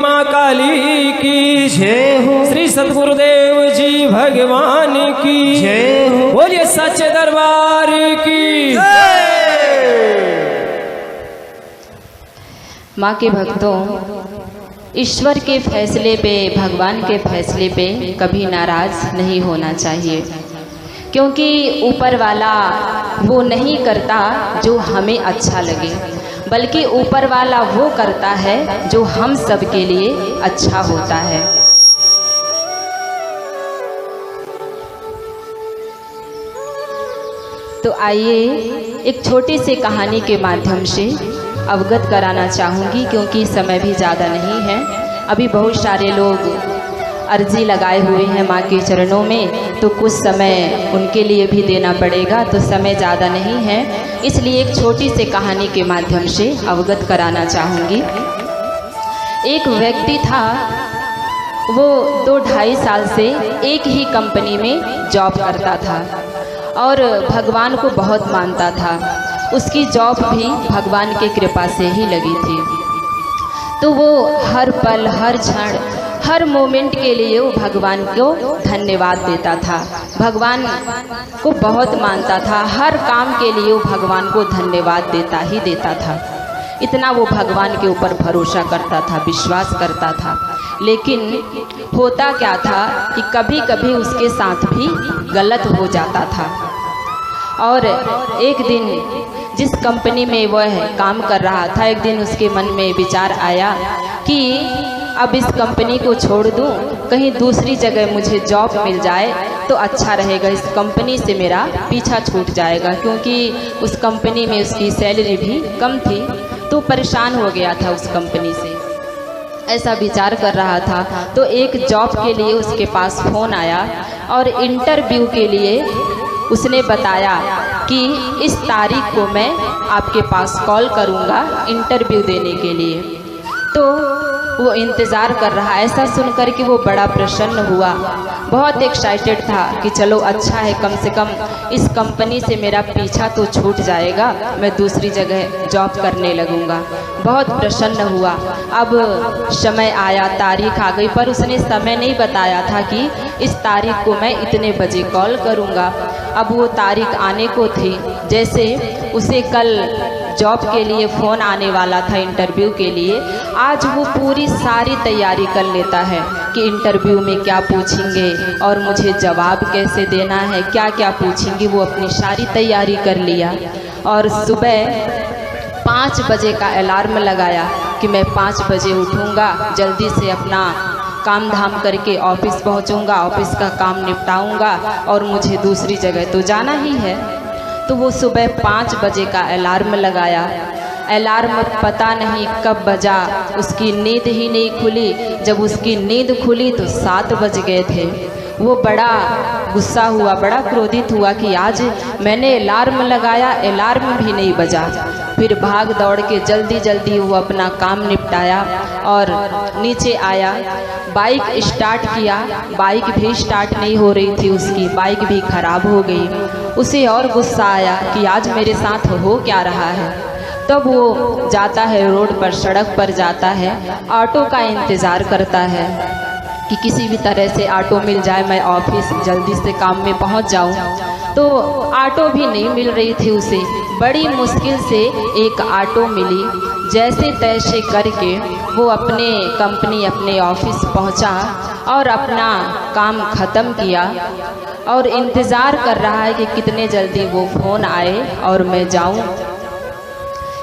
माँ काली की जय हो, श्री सतगुरुदेव जी भगवान की जय हो, बोलिए सच्चे दरबार की माँ के भक्तों, ईश्वर के फैसले पे, भगवान के फैसले पे कभी नाराज नहीं होना चाहिए, क्योंकि ऊपर वाला वो नहीं करता जो हमें अच्छा लगे, बल्कि ऊपर वाला वो करता है जो हम सब के लिए अच्छा होता है। तो आइए एक छोटी सी कहानी के माध्यम से अवगत कराना चाहूँगी, क्योंकि समय भी ज़्यादा नहीं है। अभी बहुत सारे लोग अर्जी लगाए हुए हैं माँ के चरणों में, तो कुछ समय उनके लिए भी देना पड़ेगा, तो समय ज़्यादा नहीं है, इसलिए एक छोटी सी कहानी के माध्यम से अवगत कराना चाहूँगी। एक व्यक्ति था, वो 2-2.5 साल से एक ही कंपनी में जॉब करता था और भगवान को बहुत मानता था। उसकी जॉब भी भगवान के कृपा से ही लगी थी, तो वो हर पल, हर क्षण, हर मोमेंट के लिए वो भगवान को धन्यवाद देता था, भगवान को बहुत मानता था, हर काम के लिए वो भगवान को धन्यवाद देता ही देता था। इतना वो भगवान के ऊपर भरोसा करता था, विश्वास करता था। लेकिन होता क्या था कि कभी कभी उसके साथ भी गलत हो जाता था। और एक दिन जिस कंपनी में वह काम कर रहा था, एक दिन उसके मन में विचार आया कि अब इस कंपनी को छोड़ दूं, कहीं दूसरी जगह मुझे जॉब मिल जाए तो अच्छा रहेगा, इस कंपनी से मेरा पीछा छूट जाएगा, क्योंकि उस कंपनी में उसकी सैलरी भी कम थी, तो परेशान हो गया था उस कंपनी से। ऐसा विचार कर रहा था तो एक जॉब के लिए उसके पास फ़ोन आया और इंटरव्यू के लिए उसने बताया कि इस तारीख को मैं आपके पास कॉल करूँगा इंटरव्यू देने के लिए। तो वो इंतज़ार कर रहा। ऐसा सुनकर कि वो बड़ा प्रसन्न हुआ, बहुत एक्साइटेड था कि चलो अच्छा है, कम से कम इस कंपनी से मेरा पीछा तो छूट जाएगा, मैं दूसरी जगह जॉब करने लगूंगा। बहुत प्रसन्न हुआ। अब समय आया, तारीख आ गई, पर उसने समय नहीं बताया था कि इस तारीख को मैं इतने बजे कॉल करूंगा। अब वो तारीख आने को थी, जैसे उसे कल जॉब के लिए फ़ोन आने वाला था इंटरव्यू के लिए, आज वो पूरी सारी तैयारी कर लेता है कि इंटरव्यू में क्या पूछेंगे और मुझे जवाब कैसे देना है, क्या क्या पूछेंगे, वो अपनी सारी तैयारी कर लिया। और सुबह 5 बजे का अलार्म लगाया कि मैं 5 बजे उठूँगा, जल्दी से अपना काम धाम करके ऑफिस पहुँचूँगा, ऑफिस का काम निपटाऊँगा और मुझे दूसरी जगह तो जाना ही है। तो वो सुबह 5 बजे का अलार्म लगाया। अलार्म पता नहीं कब बजा, उसकी नींद ही नहीं खुली। जब उसकी नींद खुली तो 7 बज गए थे। वो बड़ा गुस्सा हुआ, बड़ा क्रोधित हुआ कि आज मैंने अलार्म लगाया, अलार्म भी नहीं बजा। फिर भाग दौड़ के जल्दी जल्दी वो अपना काम निपटाया और नीचे आया, बाइक स्टार्ट किया, बाइक भी स्टार्ट नहीं हो रही थी, उसकी बाइक भी ख़राब हो गई। उसे और गुस्सा आया कि आज मेरे साथ हो क्या रहा है। तब वो जाता है रोड पर, सड़क पर जाता है, ऑटो का इंतज़ार करता है कि किसी भी तरह से ऑटो मिल जाए, मैं ऑफिस जल्दी से काम में पहुंच जाऊं। तो ऑटो भी नहीं मिल रही थी उसे। बड़ी मुश्किल से एक ऑटो मिली, जैसे तैसे करके वो अपने कंपनी, अपने ऑफिस पहुंचा और अपना काम ख़त्म किया और इंतज़ार कर रहा है कि कितने जल्दी वो फ़ोन आए और मैं जाऊं।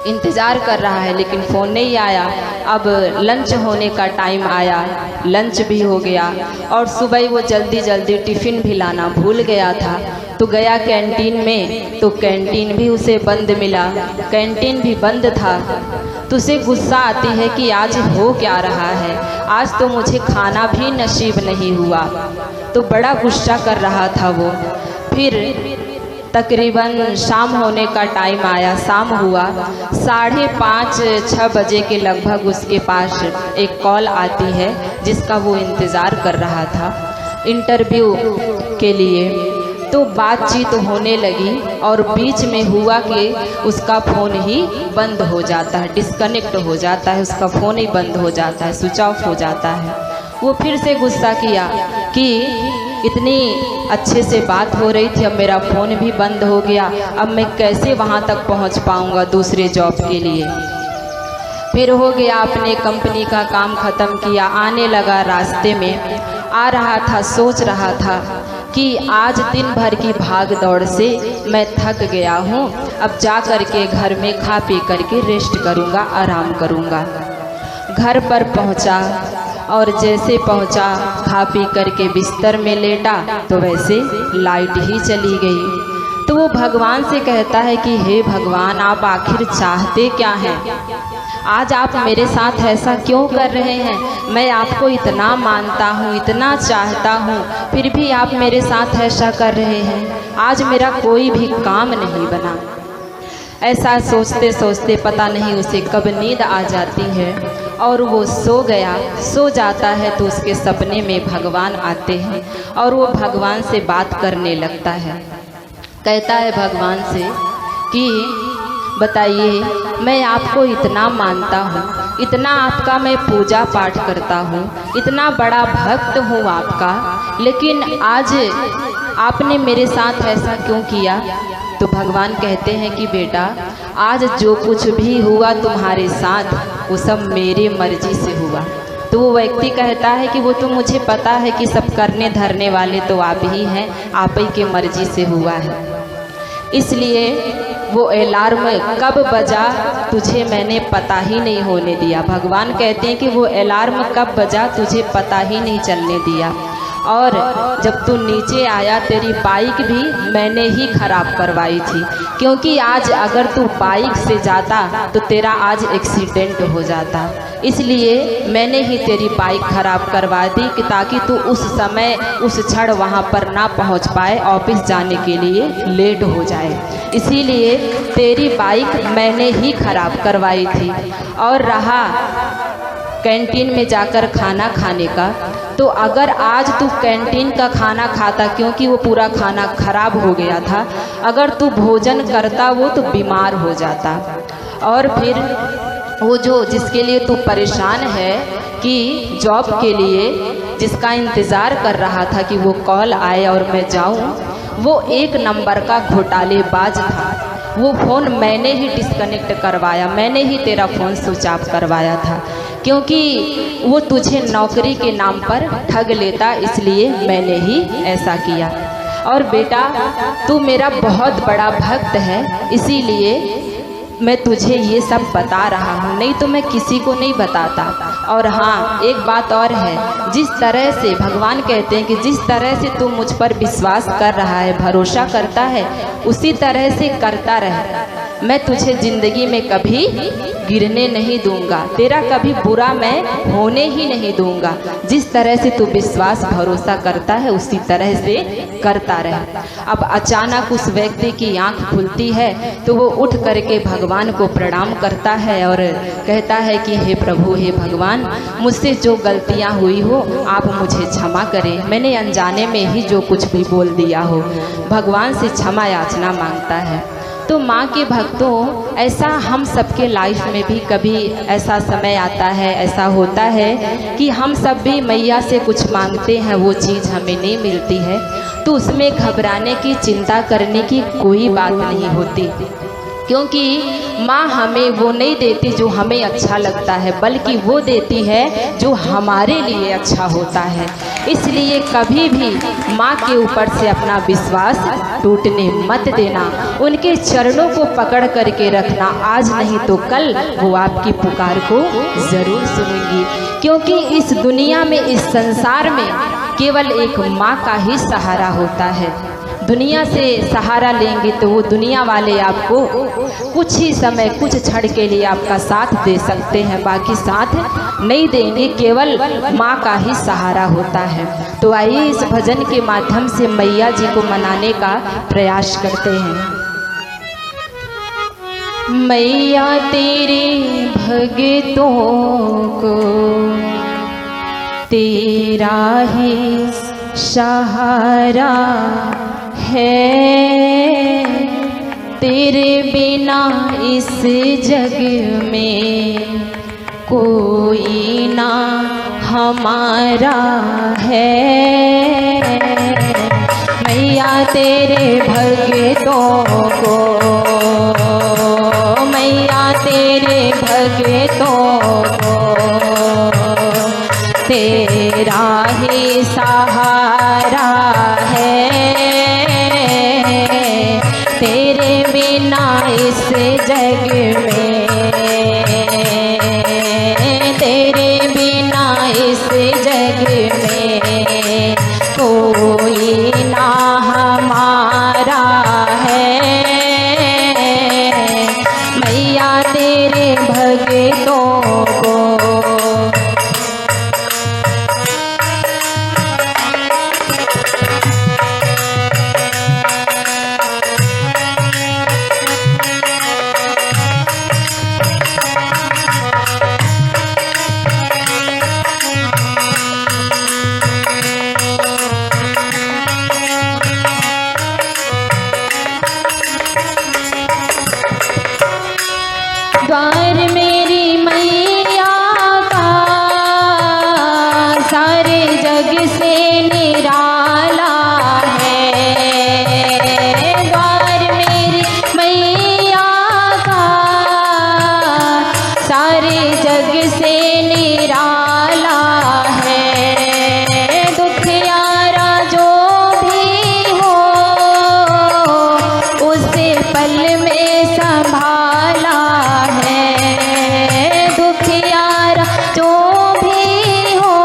इंतज़ार कर रहा है लेकिन फ़ोन नहीं आया। अब लंच होने का टाइम आया, लंच भी हो गया और सुबह वो जल्दी जल्दी टिफ़िन भी लाना भूल गया था। तो गया कैंटीन में, तो कैंटीन भी उसे बंद मिला, कैंटीन भी बंद था। तो उसे गुस्सा आती है कि आज हो क्या रहा है, आज तो मुझे खाना भी नसीब नहीं हुआ। तो बड़ा गुस्सा कर रहा था वो। फिर तकरीबन शाम होने का टाइम आया, शाम हुआ, 5:30-6 बजे के लगभग उसके पास एक कॉल आती है जिसका वो इंतज़ार कर रहा था इंटरव्यू के लिए। तो बातचीत होने लगी और बीच में हुआ कि उसका फ़ोन ही बंद हो जाता है, डिस्कनेक्ट हो जाता है, उसका फ़ोन ही बंद हो जाता है, स्विच ऑफ हो जाता है। वो फिर से गुस्सा किया कि इतनी अच्छे से बात हो रही थी, अब मेरा फ़ोन भी बंद हो गया, अब मैं कैसे वहाँ तक पहुँच पाऊँगा दूसरे जॉब के लिए। फिर हो गया, अपने कंपनी का काम ख़त्म किया, आने लगा, रास्ते में आ रहा था, सोच रहा था कि आज दिन भर की भाग दौड़ से मैं थक गया हूँ, अब जा कर के घर में खा पी करके रेस्ट करूँगा, आराम करूँगा। घर पर पहुँचा और जैसे पहुँचा, खा पी करके बिस्तर में लेटा तो वैसे लाइट ही चली गई। तो वो भगवान से कहता है कि हे भगवान, आप आखिर चाहते क्या हैं? आज आप मेरे साथ ऐसा क्यों कर रहे हैं? मैं आपको इतना मानता हूँ, इतना चाहता हूँ, फिर भी आप मेरे साथ ऐसा कर रहे हैं। आज मेरा कोई भी काम नहीं बना। ऐसा सोचते सोचते पता नहीं उसे कब नींद आ जाती है और वो सो गया। सो जाता है तो उसके सपने में भगवान आते हैं और वो भगवान से बात करने लगता है। कहता है भगवान से कि बताइए, मैं आपको इतना मानता हूँ, इतना आपका मैं पूजा पाठ करता हूँ, इतना बड़ा भक्त हूँ आपका, लेकिन आज आपने मेरे साथ ऐसा क्यों किया? तो भगवान कहते हैं कि बेटा, आज जो कुछ भी हुआ तुम्हारे साथ वो सब मेरी मर्जी से हुआ। तो वो व्यक्ति कहता है कि वो तो मुझे पता है कि सब करने धरने वाले तो आप ही हैं, आप ही की मर्जी से हुआ है। इसलिए वो अलार्म कब बजा तुझे मैंने पता ही नहीं होने दिया। भगवान कहते हैं कि वो अलार्म कब बजा तुझे पता ही नहीं चलने दिया। और जब तू नीचे आया, तेरी बाइक भी मैंने ही ख़राब करवाई थी, क्योंकि आज अगर तू बाइक से जाता तो तेरा आज एक्सीडेंट हो जाता। इसलिए मैंने ही तेरी बाइक ख़राब करवा दी कि ताकि तू उस समय उस क्षण वहाँ पर ना पहुँच पाए, ऑफिस जाने के लिए लेट हो जाए। इसीलिए तेरी बाइक मैंने ही ख़राब करवाई थी। और रहा कैंटीन में जाकर खाना खाने का, तो अगर आज तू कैंटीन का खाना खाता, क्योंकि वो पूरा खाना खराब हो गया था, अगर तू भोजन करता वो तो बीमार हो जाता। और फिर वो जो जिसके लिए तू परेशान है कि जॉब के लिए जिसका इंतज़ार कर रहा था कि वो कॉल आए और मैं जाऊं, वो एक नंबर का घोटालेबाज था। वो फ़ोन मैंने ही डिस्कनेक्ट करवाया, मैंने ही तेरा फ़ोन स्विच ऑफ करवाया था, क्योंकि वो तुझे नौकरी के नाम पर ठग लेता, इसलिए मैंने ही ऐसा किया। और बेटा, तू मेरा बहुत बड़ा भक्त है, इसीलिए मैं तुझे ये सब बता रहा हूँ, नहीं तो मैं किसी को नहीं बताता। और हाँ, एक बात और है, जिस तरह से भगवान कहते हैं कि जिस तरह से तू मुझ पर विश्वास कर रहा है, भरोसा करता है, उसी तरह से करता रहे। मैं तुझे ज़िंदगी में कभी गिरने नहीं दूंगा, तेरा कभी बुरा मैं होने ही नहीं दूंगा। जिस तरह से तू विश्वास भरोसा करता है उसी तरह से करता रहे। अब अचानक उस व्यक्ति की आंख खुलती है तो वो उठ करके भगवान को प्रणाम करता है और कहता है कि हे प्रभु, हे भगवान, मुझसे जो गलतियां हुई हो आप मुझे क्षमा करें, मैंने अनजाने में ही जो कुछ भी बोल दिया हो। भगवान से क्षमा याचना मांगता है। तो माँ के भक्तों, ऐसा हम सबके लाइफ में भी कभी ऐसा समय आता है, ऐसा होता है कि हम सब भी मैया से कुछ मांगते हैं, वो चीज़ हमें नहीं मिलती है, तो उसमें घबराने की, चिंता करने की कोई बात नहीं होती, क्योंकि माँ हमें वो नहीं देती जो हमें अच्छा लगता है, बल्कि वो देती है जो हमारे लिए अच्छा होता है। इसलिए कभी भी माँ के ऊपर से अपना विश्वास टूटने मत देना, उनके चरणों को पकड़ करके रखना। आज नहीं तो कल वो आपकी पुकार को ज़रूर सुनेंगी, क्योंकि इस दुनिया में, इस संसार में केवल एक माँ का ही सहारा होता है। दुनिया से सहारा लेंगे तो वो दुनिया वाले आपको कुछ ही समय, कुछ क्षण के लिए आपका साथ दे सकते हैं, बाकी साथ नहीं देंगे। केवल माँ का ही सहारा होता है। तो आइए इस भजन के माध्यम से मैया जी को मनाने का प्रयास करते हैं। मैया तेरे भक्तों को तेरा ही सहारा है, तेरे बिना इस जग में कोई ना हमारा है। मैया तेरे भक्तों को, मैया तेरे भक्तों को तेरा ही सहारा है। तेरे बिना इस जग में, तेरे बिना इस जग में कोई ना हमारा है। मैया तेरे भक्तों को द्वार मेरी मैया का सारे जग से निराला है। द्वार मेरी मैया का सारे जग से निराला है। दुखियारा जो भी हो उसे पल में संभाला है। दुखियारा जो भी हो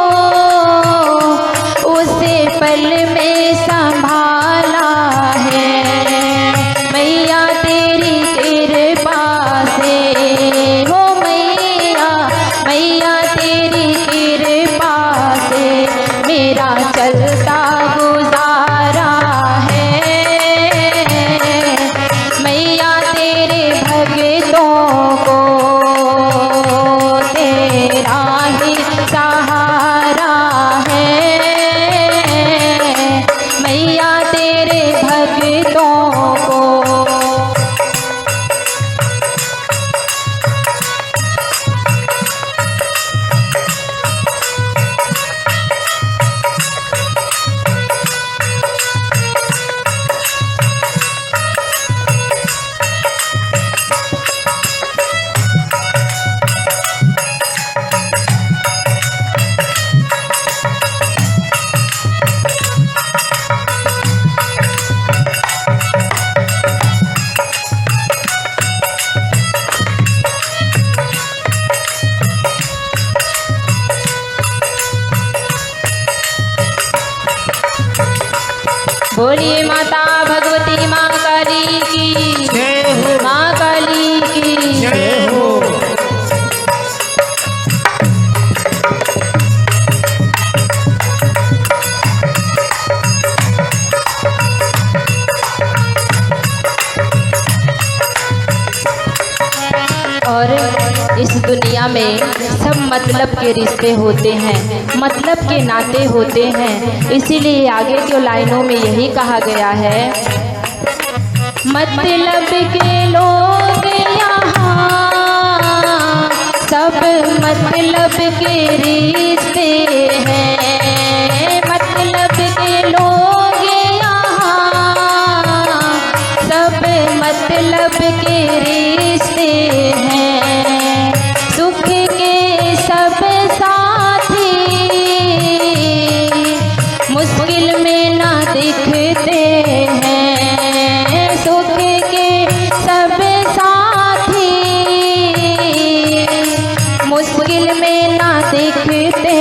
उसे पल में संभाला है। मैया तेरी कृपा से हो मैया, मैया तेरी कृपा से मेरा चलता गुजारा है। मैया तेरे भक्तों को तेरा ही सहारा है। मैया तेरे भक्तों को बोलिए माता भगवती माँ काली की जय हो, माँ काली की जय हो। और इस दुनिया में सब मतलब के रिश्ते होते हैं, मतलब के नाते होते हैं। इसीलिए आगे के लाइनों में यही कहा गया है, मतलब के लोग यहाँ सब मतलब के रिश्ते हैं। मतलब के लोग यहाँ सब मतलब के रिश्ते हैं। सुख के सब साथी मुश्किल में ना दिखते हैं। सुख के सब साथी मुश्किल में ना दिखते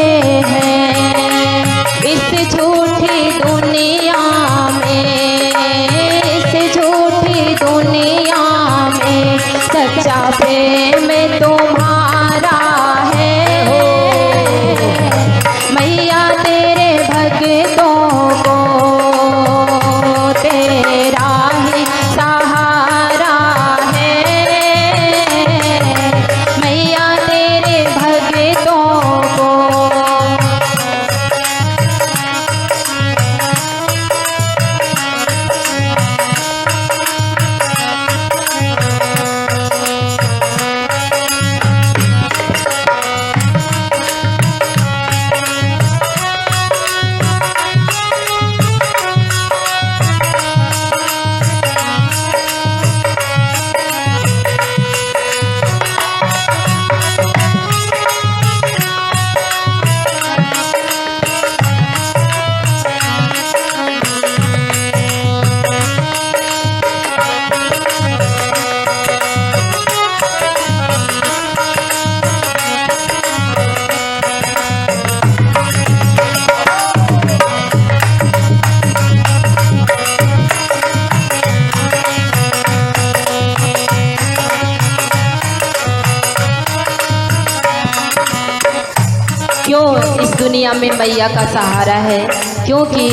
इस दुनिया में मैया का सहारा है, क्योंकि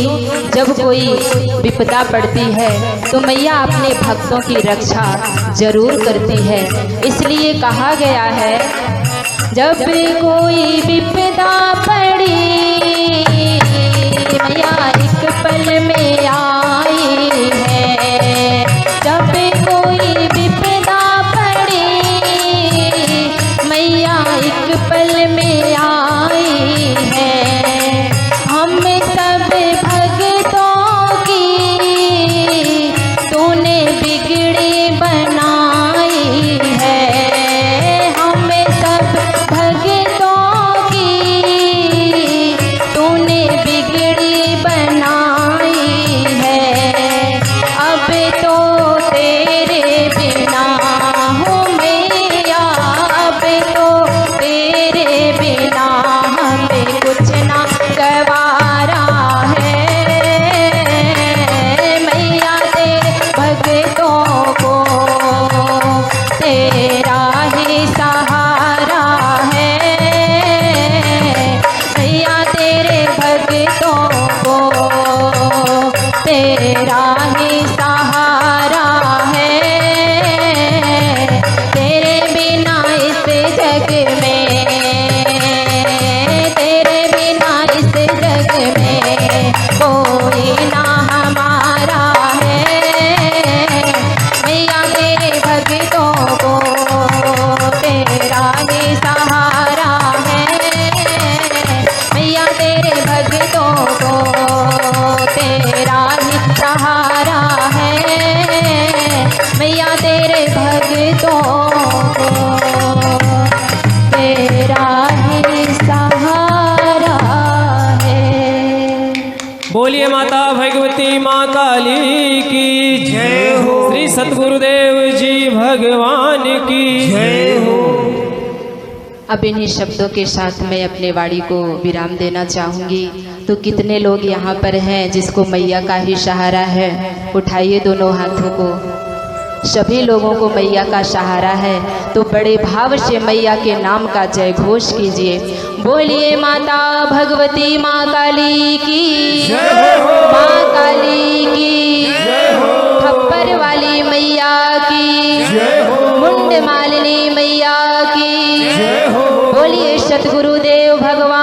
जब कोई विपदा पड़ती है तो मैया अपने भक्तों की रक्षा जरूर करती है। इसलिए कहा गया है, जब कोई विपदा पड़ी मैया एक पल में आई है। जब कोई विपदा पड़ी मैया एक पल में आई है। हम सब भक्तों की तूने बिगड़ी बनाई है। हम सब भक्तों की तूने बिगड़ी बनाई है। अब तो तेरे बिना हूँ मैया, अब तो तेरे बिना हमें कुछ ना गवारा है। मैया तेरे भक्तों को तेरा ही सहारा है। मैया तेरे भक्तों को तेरा ही सहारा है। तेरे बिना इस जग में, तेरे बिना इस जग में कोई ना हमारा है। मैया तेरे भक्तों को तेरा ही सहारा है। मैया तेरे भक्तों को तेरा ही सहारा है। मैया तेरे भक्तों को तेरा ही सहारा है। बोलिए माता भगवती माँ काली की जय हो। श्री सतगुरुदेव जी भगवान की जय हो। अब इन्हीं शब्दों के साथ मैं अपने वाणी को विराम देना चाहूँगी। तो कितने लोग यहाँ पर हैं जिसको मैया का ही सहारा है? उठाइए दोनों हाथों को। सभी लोगों को मैया का सहारा है, तो बड़े भाव से मैया के नाम का जय घोष कीजिए। बोलिए माता भगवती माँ काली की जय हो। माँ काली की जय हो। खप्पर वाली मैया की जय हो। मुंड मालिनी मैया की जय हो। बोलिए सतगुरुदेव भगवान